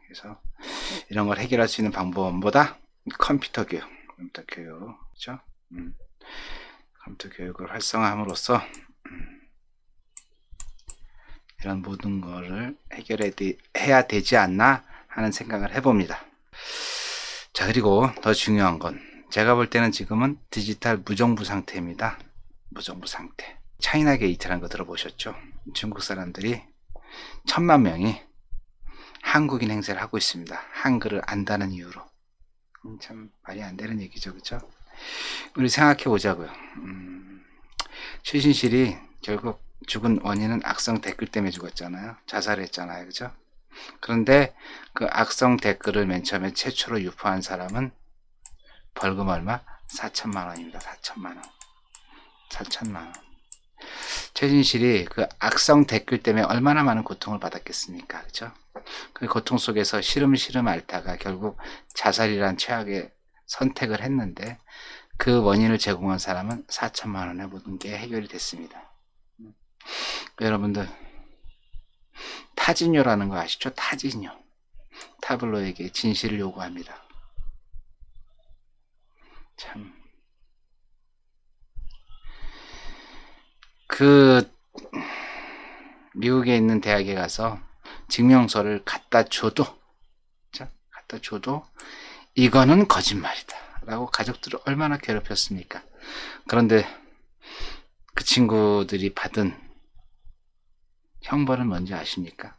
그래서 이런 걸 해결할 수 있는 방법보다 컴퓨터 교육, 그죠? 컴퓨터 교육을 활성화함으로써 이런 모든 거를 해야 되지 않나 하는 생각을 해봅니다. 자, 그리고 더 중요한 건 제가 볼 때는 지금은 디지털 무정부 상태입니다. 무정부 상태. 차이나 게이트라는 거 들어보셨죠? 중국 사람들이 1000만 명이 한국인 행세를 하고 있습니다. 한글을 안다는 이유로. 참 말이 안 되는 얘기죠, 그죠? 우리 생각해 보자고요. 최순실이 결국 죽은 원인은 악성 댓글 때문에 죽었잖아요. 자살했잖아요, 그죠? 그런데 그 악성 댓글을 맨 처음에 최초로 유포한 사람은 벌금 얼마? 4천만 원입니다. 4천만 원. 4천만 원. 최진실이 그 악성 댓글 때문에 얼마나 많은 고통을 받았겠습니까? 그죠? 그 고통 속에서 시름시름 앓다가 결국 자살이란 최악의 선택을 했는데 그 원인을 제공한 사람은 4천만 원에 모든 게 해결이 됐습니다. 여러분들 타진요라는 거 아시죠? 타진요. 타블로에게 진실을 요구합니다. 참. 미국에 있는 대학에 가서 증명서를 갖다 줘도 이거는 거짓말이다 라고 가족들을 얼마나 괴롭혔습니까? 그런데 그 친구들이 받은 형벌은 뭔지 아십니까?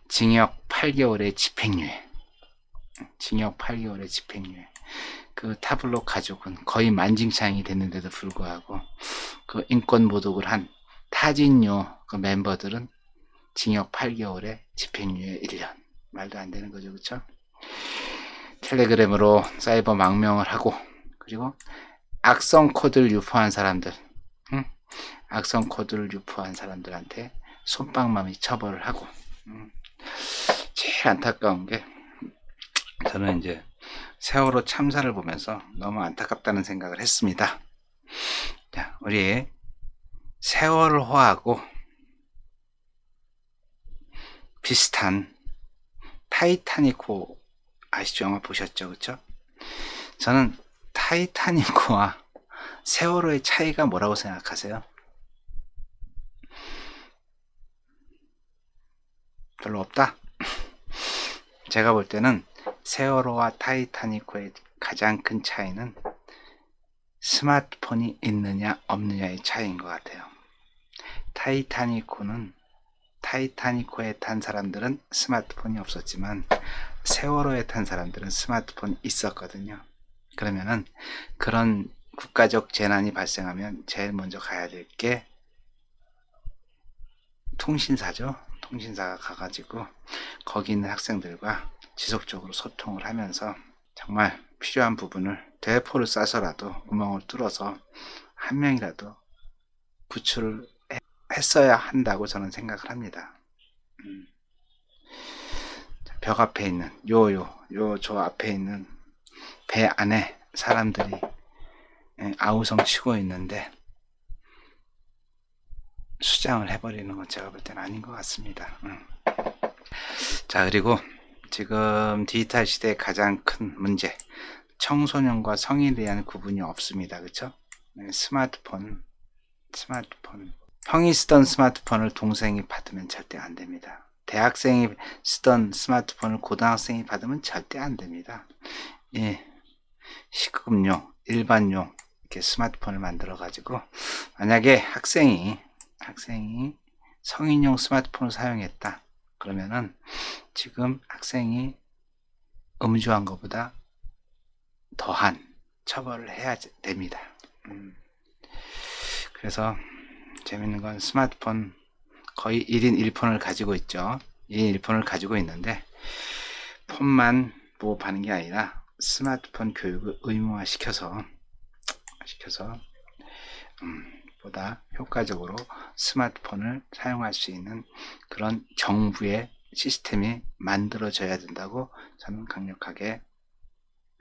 징역 8개월의 집행유예. 징역 8개월의 집행유예. 그 타블로 가족은 거의 만징창이 됐는데도 불구하고 그 인권 모독을 한 타진요 그 멤버들은 징역 8개월에 집행유예 1년. 말도 안 되는 거죠, 그렇죠? 텔레그램으로 사이버 망명을 하고 그리고 악성 코드를 유포한 사람들, 악성 코드를 유포한 사람들한테 솜방망이 처벌을 하고 제일 안타까운 게 저는 이제 세월호 참사를 보면서 너무 안타깝다는 생각을 했습니다. 자, 우리 세월호하고 비슷한 타이타닉호 아시죠? 영화 보셨죠? 그쵸? 저는 타이타닉호와 세월호의 차이가 뭐라고 생각하세요? 별로 없다? 제가 볼 때는 세월호와 타이타닉호의 가장 큰 차이는 스마트폰이 있느냐 없느냐의 차이인 것 같아요. 타이타닉호에 탄 사람들은 스마트폰이 없었지만 세월호에 탄 사람들은 스마트폰이 있었거든요. 그러면은 그런 국가적 재난이 발생하면 제일 먼저 가야 될 게 통신사죠. 통신사가 가가지고 거기 있는 학생들과 지속적으로 소통을 하면서 정말 필요한 부분을 대포를 쏴서라도 구멍을 뚫어서 한 명이라도 구출을 했어야 한다고 저는 생각을 합니다. 벽 앞에 있는 저 앞에 있는 배 안에 사람들이 아우성 치고 있는데 수장을 해버리는 건 제가 볼 때는 아닌 것 같습니다. 자, 그리고 지금 디지털 시대의 가장 큰 문제, 청소년과 성인에 대한 구분이 없습니다. 그렇죠? 스마트폰 형이 쓰던 스마트폰을 동생이 받으면 절대 안 됩니다. 대학생이 쓰던 스마트폰을 고등학생이 받으면 절대 안 됩니다. 예, 식급용, 일반용 이렇게 스마트폰을 만들어 가지고 만약에 학생이 성인용 스마트폰을 사용했다 그러면은 지금 학생이 음주한 것보다 더한 처벌을 해야 됩니다. 그래서 재밌는 건 스마트폰 거의 1인 1폰을 가지고 있죠. 1인 1폰을 가지고 있는데 폰만 보호하는 게 아니라 스마트폰 교육을 의무화 시켜서 보다 효과적으로 스마트폰을 사용할 수 있는 그런 정부의 시스템이 만들어져야 된다고 저는 강력하게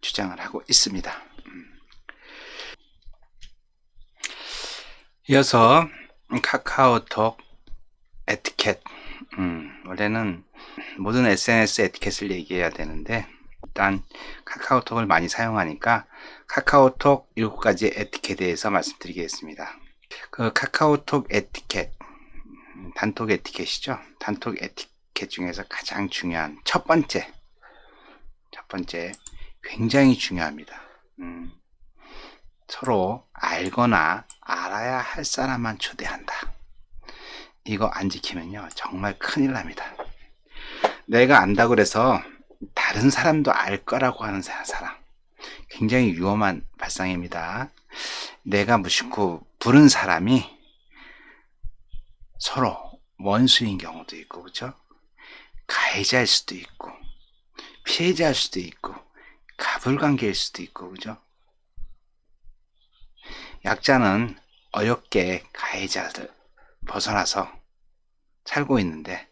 주장을 하고 있습니다. 이어서 카카오톡 에티켓 원래는 모든 SNS 에티켓을 얘기해야 되는데, 일단 카카오톡을 많이 사용하니까 카카오톡 7가지 에티켓에 대해서 말씀드리겠습니다. 그 카카오톡 에티켓, 단톡 에티켓이죠. 단톡 에티켓 중에서 가장 중요한 첫 번째, 굉장히 중요합니다. 서로 알거나 알아야 할 사람만 초대한다. 이거 안 지키면요 정말 큰일 납니다. 내가 안다고 그래서 다른 사람도 알 거라고 하는 사람, 굉장히 위험한 발상입니다. 내가 무심코 부른 사람이 서로 원수인 경우도 있고, 그렇죠? 가해자일 수도 있고, 피해자일 수도 있고, 가불관계일 수도 있고, 그죠? 약자는 어렵게 가해자를 벗어나서 살고 있는데,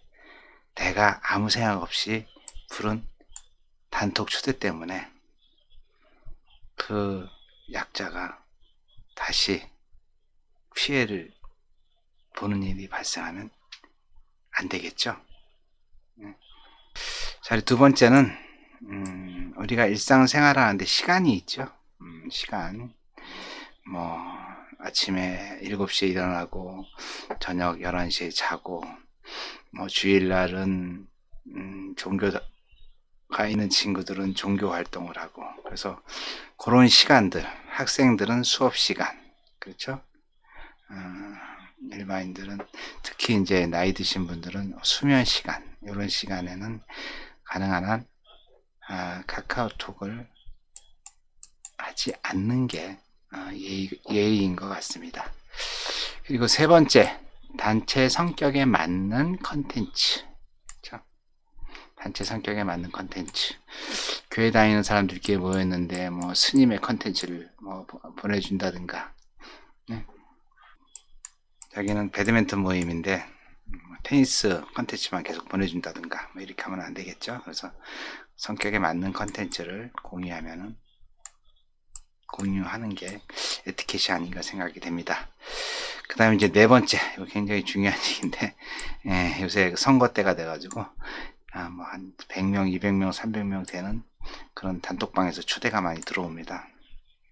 내가 아무 생각 없이 부른 단톡 초대 때문에 그 약자가 다시 피해를 보는 일이 발생하면 안 되겠죠. 자, 두 번째는 우리가 일상생활을 하는데 시간이 있죠. 시간, 뭐 아침에 7시에 일어나고 저녁 11시에 자고, 뭐 주일날은 종교가 있는 친구들은 종교 활동을 하고, 그래서 그런 시간들, 학생들은 수업 시간, 그렇죠? 일반인들은, 특히 이제 나이 드신 분들은 수면 시간, 이런 시간에는 가능한 한 카카오톡을 하지 않는 게 예의인 것 같습니다. 그리고 세 번째, 단체 성격에 맞는 컨텐츠. 단체 성격에 맞는 컨텐츠. 교회 다니는 사람들끼리 모였는데 뭐 스님의 컨텐츠를 뭐 보내준다든가, 네? 자기는 배드민턴 모임인데 테니스 컨텐츠만 계속 보내준다든가, 뭐 이렇게 하면 안 되겠죠. 그래서 성격에 맞는 컨텐츠를 공유하는 게 에티켓이 아닌가 생각이 됩니다. 그 다음에 이제 네 번째, 이거 굉장히 중요한 얘기인데, 요새 선거 때가 돼가지고 뭐 한 100명, 200명, 300명 되는 그런 단톡방에서 초대가 많이 들어옵니다.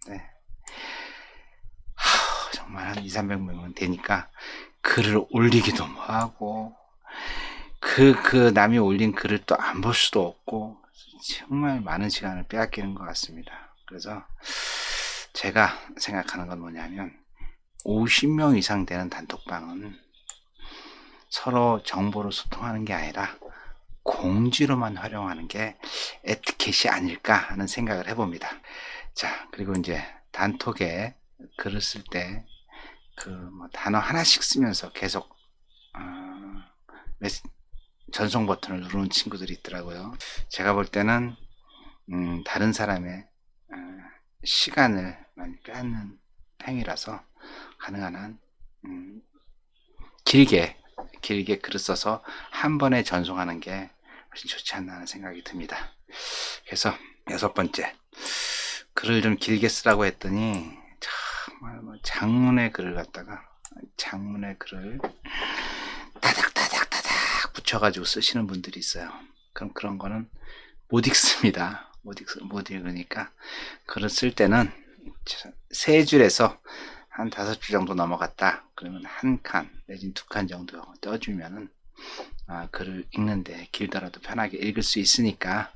네. 정말 한 2, 300명은 되니까 글을 올리기도 하고, 그 남이 올린 글을 또 안 볼 수도 없고, 정말 많은 시간을 빼앗기는 것 같습니다. 그래서 제가 생각하는 건 뭐냐면, 50명 이상 되는 단톡방은 서로 정보로 소통하는 게 아니라 공지로만 활용하는 게 에티켓이 아닐까 하는 생각을 해봅니다. 자, 그리고 이제 단톡에 글을 쓸 때 뭐 단어 하나씩 쓰면서 계속 전송 버튼을 누르는 친구들이 있더라고요. 제가 볼 때는 다른 사람의 시간을 많이 빼앗는 행위라서 가능한 한 길게 글을 써서 한 번에 전송하는 게 훨씬 좋지 않나 하는 생각이 듭니다. 그래서 6번째, 글을 좀 길게 쓰라고 했더니 정말 뭐 장문의 글을 타닥 붙여가지고 쓰시는 분들이 있어요. 그럼 그런 거는 못 읽습니다. 못 읽으니까 글을 쓸 때는 3줄에서 한 5줄 정도 넘어갔다 그러면 한 칸 내지는 2칸 정도 떼어주면은 글을 읽는데 길더라도 편하게 읽을 수 있으니까,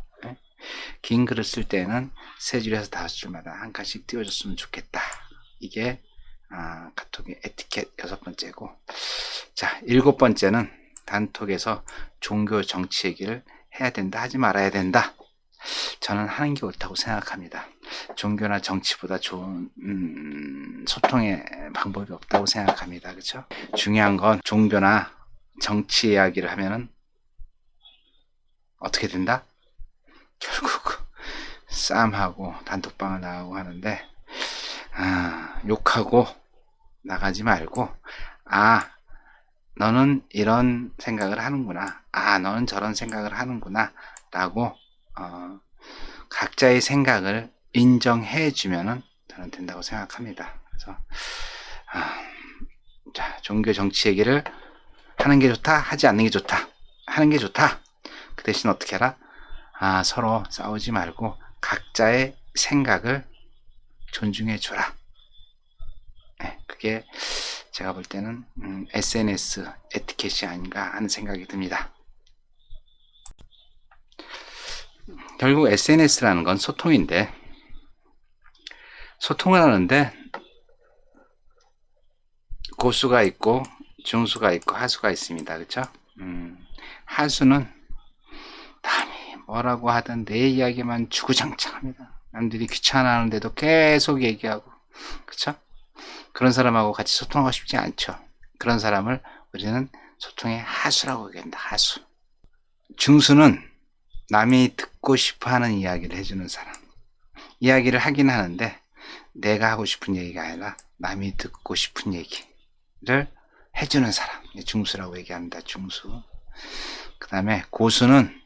긴 글을 쓸 때는 3줄에서 5줄마다 한 칸씩 띄워줬으면 좋겠다. 이게 카톡의 에티켓 6번째고, 자, 7번째는 단톡에서 종교 정치 얘기를 해야 된다, 하지 말아야 된다. 저는 하는 게 옳다고 생각합니다. 종교나 정치보다 좋은 소통의 방법이 없다고 생각합니다. 그렇죠? 중요한 건 종교나 정치 이야기를 하면은 어떻게 된다? 결국 싸움하고 단톡방을 나가고 하는데, 욕하고 나가지 말고, 너는 이런 생각을 하는구나, 너는 저런 생각을 하는구나 라고 각자의 생각을 인정해 주면은 저는 된다고 생각합니다. 그래서 자, 종교 정치 얘기를 하는 게 좋다, 하지 않는 게 좋다. 하는 게 좋다. 그 대신 어떻게 해라? 서로 싸우지 말고 각자의 생각을 존중해 줘라. 네, 그게 제가 볼 때는 SNS 에티켓이 아닌가 하는 생각이 듭니다. 결국 SNS라는 건 소통인데, 소통을 하는데 고수가 있고 중수가 있고 하수가 있습니다. 그렇죠? 하수는 남이 뭐라고 하든 내 이야기만 주구장창합니다. 남들이 귀찮아하는데도 계속 얘기하고, 그렇죠? 그런 사람하고 같이 소통하고 싶지 않죠. 그런 사람을 우리는 소통의 하수라고 얘기합니다. 하수. 중수는 남이 듣고 싶어하는 이야기를 해주는 사람. 이야기를 하긴 하는데 내가 하고 싶은 얘기가 아니라 남이 듣고 싶은 얘기를 해주는 사람. 중수라고 얘기합니다. 중수. 그 다음에 고수는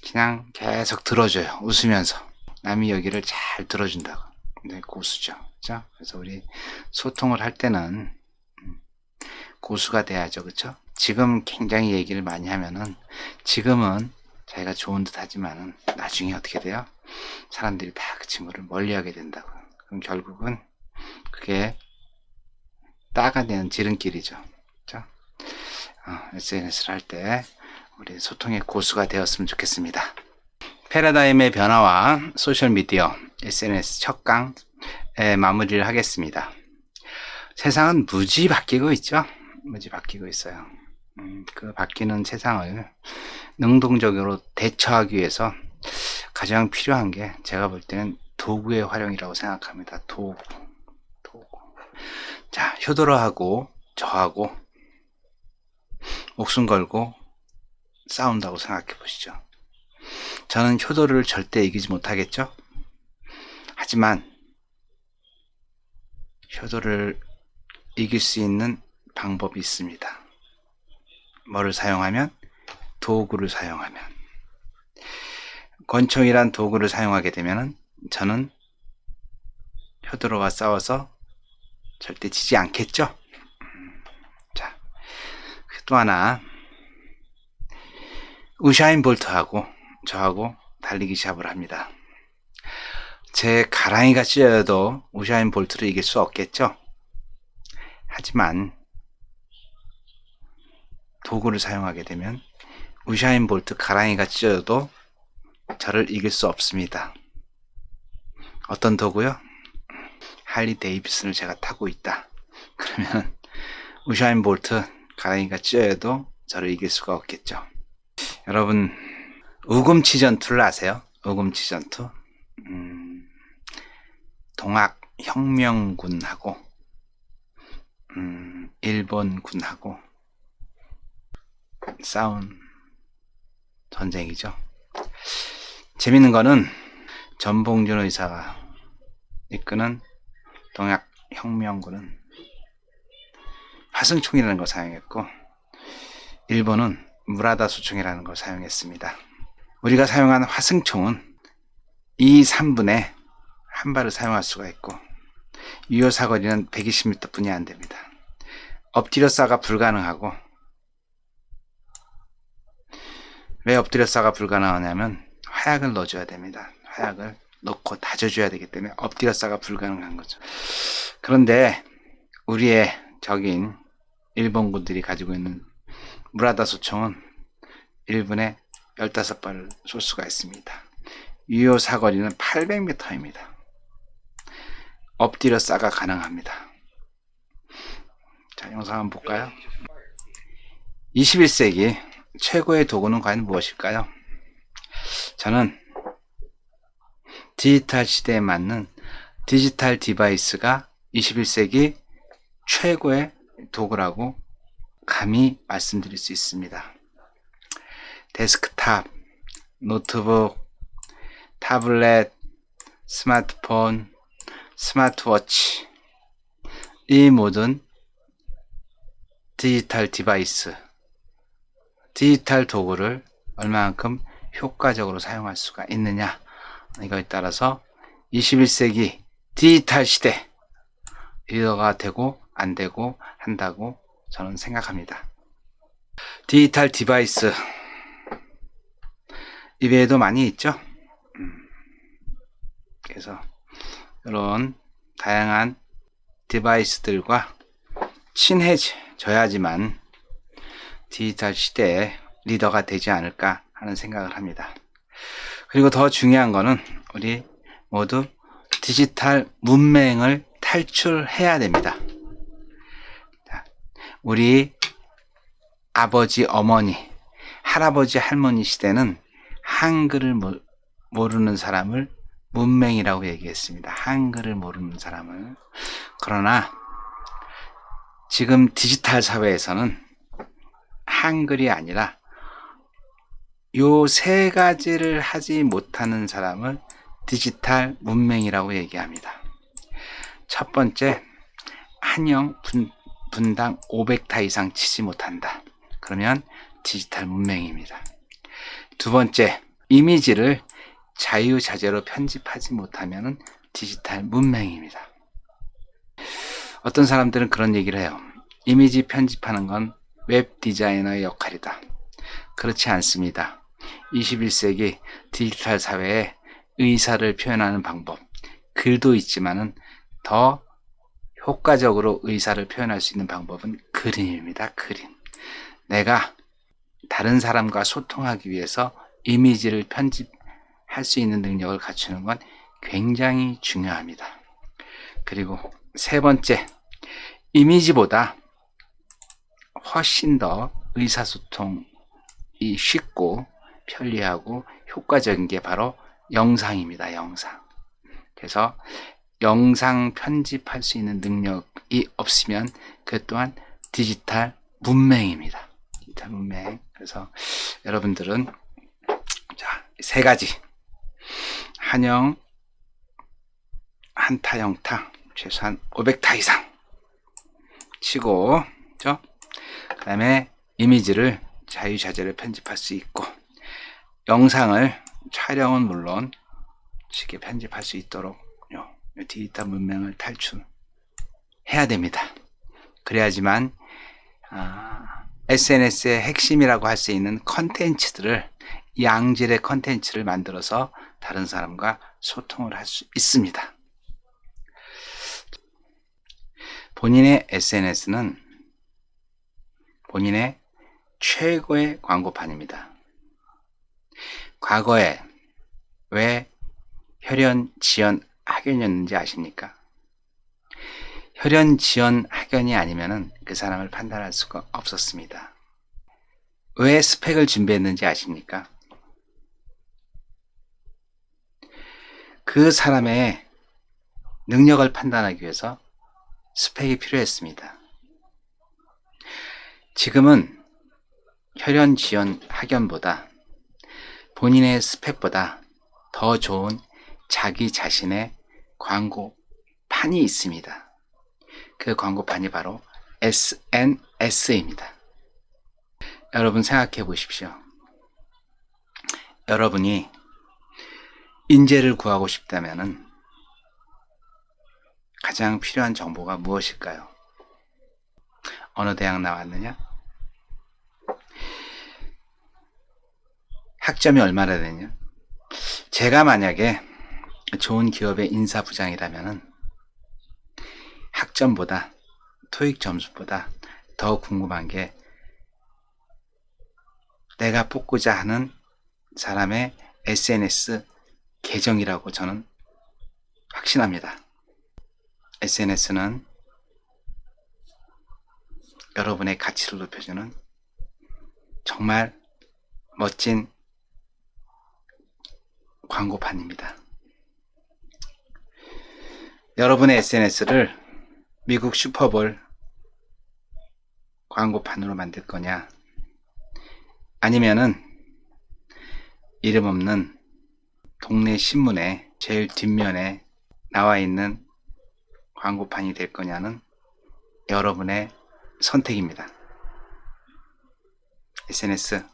그냥 계속 들어줘요. 웃으면서. 남이 얘기를 잘 들어준다고. 네, 고수죠. 그렇죠? 그래서 우리 소통을 할 때는 고수가 돼야죠. 그렇죠? 지금 굉장히 얘기를 많이 하면은 지금은 자기가 좋은 듯 하지만은 나중에 어떻게 돼요? 사람들이 다 그 친구를 멀리하게 된다고. 그럼 결국은 그게 따가내는 지름길이죠. 그렇죠? SNS를 할 때 우리 소통의 고수가 되었으면 좋겠습니다. 패러다임의 변화와 소셜미디어, SNS 첫 강에 마무리를 하겠습니다. 세상은 무지 바뀌고 있죠. 무지 바뀌고 있어요. 그 바뀌는 세상을 능동적으로 대처하기 위해서 가장 필요한 게 제가 볼 때는 도구의 활용이라고 생각합니다. 도구. 자, 효도로하고 저하고 목숨 걸고 싸운다고 생각해 보시죠. 저는 효도를 절대 이기지 못하겠죠? 하지만 효도를 이길 수 있는 방법이 있습니다. 뭐를 사용하면? 도구를 사용하면. 권총이란 도구를 사용하게 되면 저는 효도로와 싸워서 절대 지지 않겠죠? 자, 또 하나, 우샤인 볼트하고 저하고 달리기 시합을 합니다. 제 가랑이가 찢어도 우샤인 볼트를 이길 수 없겠죠? 하지만 도구를 사용하게 되면 우샤인 볼트 가랑이가 찢어도 저를 이길 수 없습니다. 어떤 도구요? 할리 데이비슨을 제가 타고 있다. 그러면 우샤인 볼트 가랑이가 찢어도 저를 이길 수가 없겠죠. 여러분, 우금치 전투를 아세요? 우금치 전투. 동학혁명군하고 일본군하고 싸운 전쟁이죠. 재밌는 거는 전봉준 의사가 이끄는 동학혁명군은 화승총이라는 걸 사용했고 일본은 무라다 수총이라는 걸 사용했습니다. 우리가 사용한 화승총은 2, 3분의 한 발을 사용할 수가 있고 유효 사거리는 120m 뿐이 안 됩니다. 엎드려 싸가 불가능하고, 왜 엎드려 싸가 불가능하냐면 화약을 넣어줘야 됩니다. 화약을 넣고 다져줘야 되기 때문에 엎드려 싸가 불가능한 거죠. 그런데 우리의 적인 일본군들이 가지고 있는 무라다 수총은 1분에 15발을 쏠 수가 있습니다. 유효 사거리는 800m입니다. 엎드려 싸가 가능합니다. 자, 영상 한번 볼까요? 21세기 최고의 도구는 과연 무엇일까요? 저는 디지털 시대에 맞는 디지털 디바이스가 21세기 최고의 도구라고 감히 말씀드릴 수 있습니다. 데스크탑, 노트북, 타블렛, 스마트폰, 스마트워치, 이 모든 디지털 디바이스, 디지털 도구를 얼마만큼 효과적으로 사용할 수가 있느냐, 이거에 따라서 21세기 디지털 시대 리더가 되고 안 되고 한다고 저는 생각합니다. 디지털 디바이스 이외에도 많이 있죠. 그래서 이런 다양한 디바이스들과 친해져야지만 디지털 시대의 리더가 되지 않을까 하는 생각을 합니다. 그리고 더 중요한 거는 우리 모두 디지털 문맹을 탈출해야 됩니다. 우리 아버지, 어머니, 할아버지, 할머니 시대는 한글을 모르는 사람을 문맹이라고 얘기했습니다. 한글을 모르는 사람을. 그러나 지금 디지털 사회에서는 한글이 아니라 요 세 가지를 하지 못하는 사람을 디지털 문맹이라고 얘기합니다. 첫 번째, 한영 분당 500타 이상 치지 못한다. 그러면 디지털 문맹입니다. 두 번째, 이미지를 자유자재로 편집하지 못하면 디지털 문맹입니다. 어떤 사람들은 그런 얘기를 해요. 이미지 편집하는 건 웹 디자이너의 역할이다. 그렇지 않습니다. 21세기 디지털 사회에 의사를 표현하는 방법, 글도 있지만은 더 효과적으로 의사를 표현할 수 있는 방법은 그림입니다. 그림. 내가 다른 사람과 소통하기 위해서 이미지를 편집할 수 있는 능력을 갖추는 건 굉장히 중요합니다. 그리고 세 번째, 이미지보다 훨씬 더 의사소통이 쉽고 편리하고 효과적인 게 바로 영상입니다. 영상. 그래서 영상 편집할 수 있는 능력이 없으면 그 또한 디지털 문맹입니다. 디지털 문맹. 그래서 여러분들은 자, 세 가지. 한영, 한타, 영타, 최소한 500타 이상 치고, 그죠? 그 다음에 이미지를 자유자재로 편집할 수 있고, 영상을 촬영은 물론 쉽게 편집할 수 있도록 디지털 문맹을 탈출해야 됩니다. 그래야지만 SNS의 핵심이라고 할 수 있는 컨텐츠들을, 양질의 컨텐츠를 만들어서 다른 사람과 소통을 할 수 있습니다. 본인의 SNS는 본인의 최고의 광고판입니다. 과거에 왜 혈연, 지연, 학연이었는지 아십니까? 혈연, 지연, 학연이 아니면은 그 사람을 판단할 수가 없었습니다. 왜 스펙을 준비했는지 아십니까? 그 사람의 능력을 판단하기 위해서 스펙이 필요했습니다. 지금은 혈연, 지연, 학연보다 본인의 스펙보다 더 좋은 자기 자신의 광고판이 있습니다. 그 광고판이 바로 SNS입니다. 여러분 생각해 보십시오. 여러분이 인재를 구하고 싶다면은 가장 필요한 정보가 무엇일까요? 어느 대학 나왔느냐? 학점이 얼마나 되냐? 제가 만약에 좋은 기업의 인사부장이라면은 학점보다, 토익 점수보다 더 궁금한 게 내가 뽑고자 하는 사람의 SNS 계정이라고 저는 확신합니다. SNS는 여러분의 가치를 높여주는 정말 멋진 광고판입니다. 여러분의 SNS를 미국 슈퍼볼 광고판으로 만들 거냐, 아니면은 이름 없는 동네 신문에 제일 뒷면에 나와 있는 광고판이 될 거냐는 여러분의 선택입니다. SNS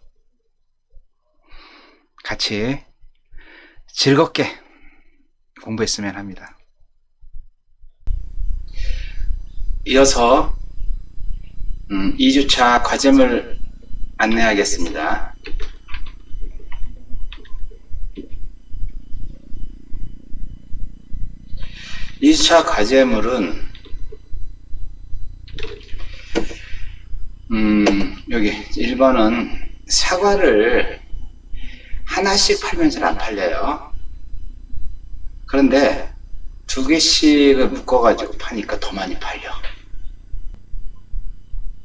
같이 즐겁게 공부했으면 합니다. 이어서 2주차 과제물 안내하겠습니다. 이 차 과제물은 여기 1번은 사과를 하나씩 팔면 잘 안 팔려요. 그런데 2개씩을 묶어가지고 파니까 더 많이 팔려.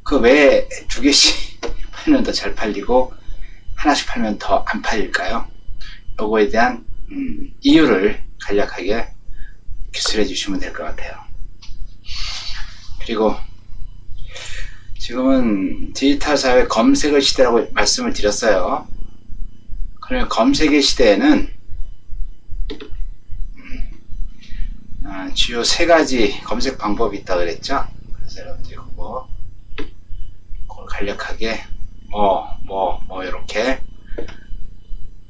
그 왜 2개씩 팔면 더 잘 팔리고 하나씩 팔면 더 안 팔릴까요? 요거에 대한 이유를 간략하게 기술해 주시면 될 것 같아요. 그리고 지금은 디지털 사회 검색의 시대라고 말씀을 드렸어요. 그러면 검색의 시대에는 주요 3가지 검색 방법이 있다고 그랬죠. 그래서 여러분들이 그걸 간략하게 이렇게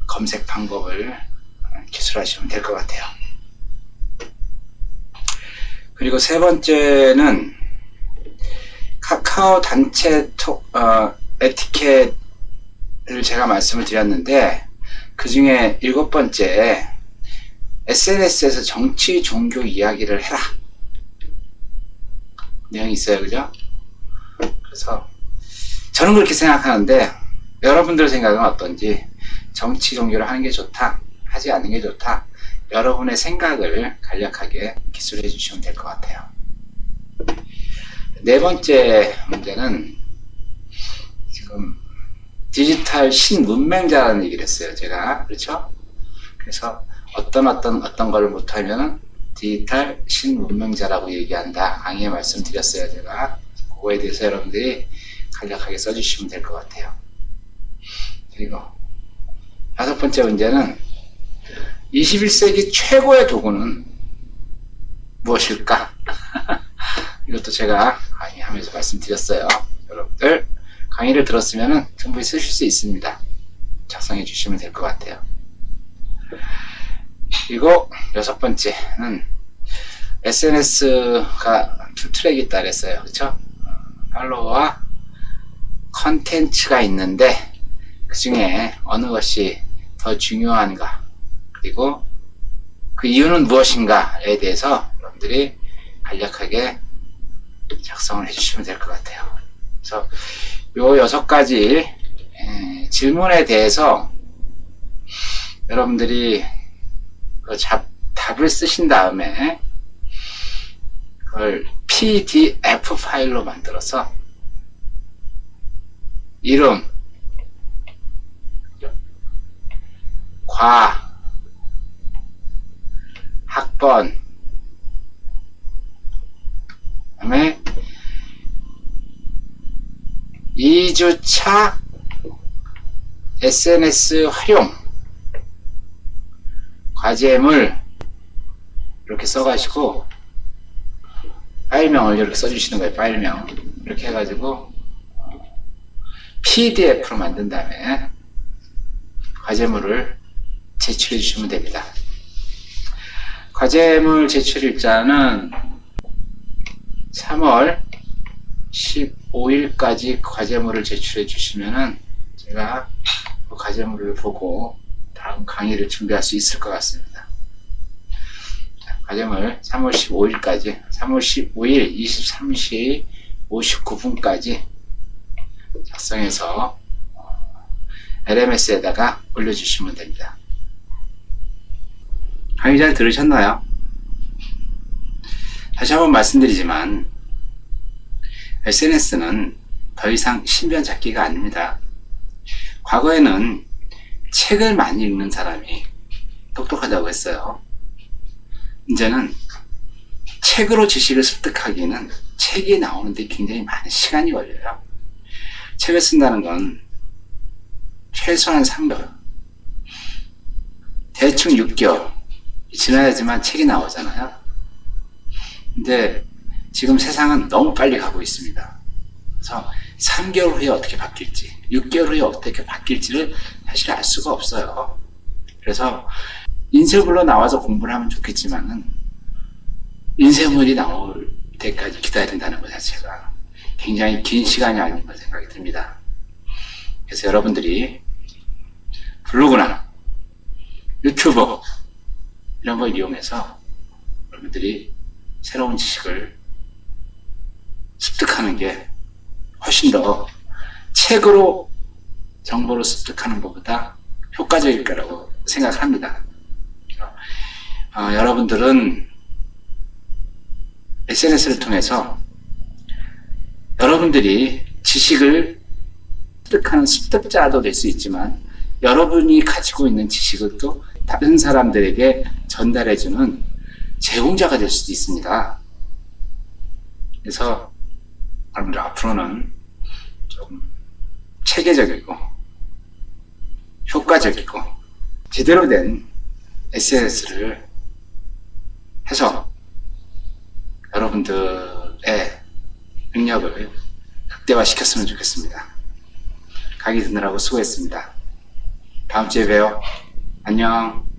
검색 방법을 기술하시면 될 것 같아요. 그리고 3번째는 카카오 단체 에티켓을 제가 말씀을 드렸는데, 그 중에 7번째 SNS에서 정치, 종교 이야기를 해라 내용이 있어요. 그죠? 그래서 저는 그렇게 생각하는데 여러분들 생각은 어떤지, 정치, 종교를 하는 게 좋다, 하지 않는 게 좋다, 여러분의 생각을 간략하게 기술해 주시면 될 것 같아요. 4번째 문제는 지금 디지털 신문맹자라는 얘기를 했어요. 제가. 그렇죠? 그래서 어떤 걸 못하면 디지털 신문맹자라고 얘기한다. 강의에 말씀드렸어요. 제가. 그거에 대해서 여러분들이 간략하게 써주시면 될 것 같아요. 그리고 5번째 문제는 21세기 최고의 도구는 무엇일까? 이것도 제가 강의하면서 말씀드렸어요. 여러분들 강의를 들었으면 충분히 쓰실 수 있습니다. 작성해 주시면 될 것 같아요. 그리고 6번째는 SNS가 2트랙이 있다 그랬어요. 그렇죠? 팔로워와 컨텐츠가 있는데 그 중에 어느 것이 더 중요한가, 그리고 그 이유는 무엇인가에 대해서 여러분들이 간략하게 작성을 해주시면 될 것 같아요. 그래서 요 6가지 질문에 대해서 여러분들이 답을 쓰신 다음에 그걸 PDF 파일로 만들어서 이름, 과, 학번, 그 다음에 2주차 SNS 활용, 과제물 이렇게 써가지고 파일명을 이렇게 써주시는 거예요. 파일명 이렇게 해가지고 PDF로 만든 다음에 과제물을 제출해 주시면 됩니다. 과제물 제출 일자는 3월 15일까지 과제물을 제출해 주시면은 제가 그 과제물을 보고 다음 강의를 준비할 수 있을 것 같습니다. 과제물 3월 15일까지, 3월 15일 23시 59분까지 작성해서 LMS에다가 올려주시면 됩니다. 강의 잘 들으셨나요? 다시 한번 말씀드리지만 SNS는 더 이상 신변 찾기가 아닙니다. 과거에는 책을 많이 읽는 사람이 똑똑하다고 했어요. 이제는 책으로 지식을 습득하기는 책이 나오는데 굉장히 많은 시간이 걸려요. 책을 쓴다는 건 최소한 3개월, 대충 6개월 지나야지만 책이 나오잖아요. 근데 지금 세상은 너무 빨리 가고 있습니다. 그래서 3개월 후에 어떻게 바뀔지, 6개월 후에 어떻게 바뀔지를 사실 알 수가 없어요. 그래서 인쇄물로 나와서 공부를 하면 좋겠지만은 인쇄물이 나올 때까지 기다린다는 것 자체가 굉장히 긴 시간이 아닌가 생각이 듭니다. 그래서 여러분들이 블로그나 유튜브 이런 걸 이용해서 여러분들이 새로운 지식을 습득하는 게 훨씬 더 책으로 정보를 습득하는 것보다 효과적일 거라고 생각합니다. 여러분들은 SNS를 통해서 여러분들이 지식을 습득하는 습득자도 될 수 있지만 여러분이 가지고 있는 지식을 또 다른 사람들에게 전달해주는 제공자가 될 수도 있습니다. 그래서 여러분들 앞으로는 좀 체계적이고 효과적이고 제대로 된 SNS를 해서 여러분들의 능력을 극대화시켰으면 좋겠습니다. 강의 듣느라고 수고했습니다. 다음 주에 봬요. 안녕.